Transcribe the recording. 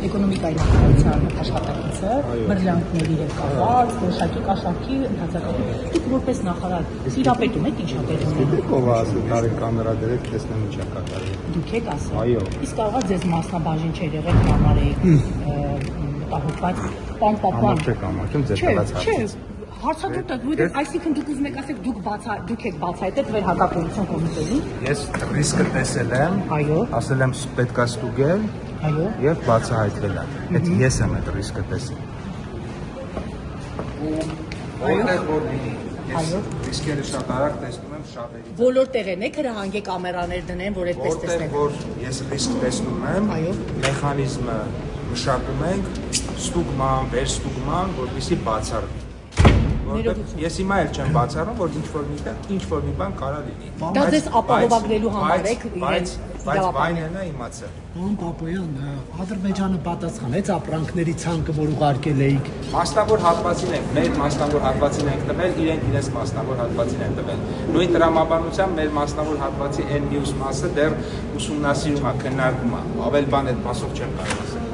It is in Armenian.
էկոնոմիկայի նախարարության աշխատակիցը, բրլյանքների հետ կապված, որոշակի կաշառքի ընթացակապի։ Դուք որպես նախարար տիրապետում եք ինչա տեղի ունենում։ Ով ասել տարին կամերա դրեք, տեսնեմ ինչա կատարել։ Դուք եք ասել։ Այո։ Իսկ կարողա ձեզ մասնաբաժին չէր եղել համարեիք մտահոգված պան։ Չեք ամաչում ձեր տված հարցից։ Հարցադրում այսինքն դուք ուզում եք ասեք դուք եք բացահայտել վերհակապետության կոմիտեին։ Ես ռիսկը տեսել եմ, Այո։ ասել եմ պետքա ստուգել Այո։ եւ բացահայտվել եմ։ Այդ ես եմ այդ ռիսկը տեսել։ Որտեղ որ լինի։ Ես ռիսկերը շատ արագ տեսնում եմ շատերի։ Բոլոր տեղերն եք հրահանգե կամերաներ դնեն, որ այդպես տեսնեն։ Որտեղ որ ես ռիսկ տեսնում եմ, մեխանիզմը մշակում ենք ստուգման, վերստուգման, որպեսզի բացառվի։ Ես հիմա էլ չեմ բացառում, որ ինչ որ մի բան կարա լինի։ Դա ձեզ ապահովագրելու համար եք բայց վայնն է իմացել։ Պարոն Պապոյան, Ադրբեջանը պատասխանեց ապրանքների ցանկը, որ ուղարկել էիք։ Մասնավոր հատվածին ենք, մեր մասնավոր հատվածին ենք տվել, իրենք իրենց մասնավոր հատվածին են տվել։ Նույն տրամաբանությամբ մեր մասնավոր հատվածի այն մյուս մասը դեռ ուսումնասիրում է, քննարկում է։ Ավել բան այդ մասով չեմ կարող ասել։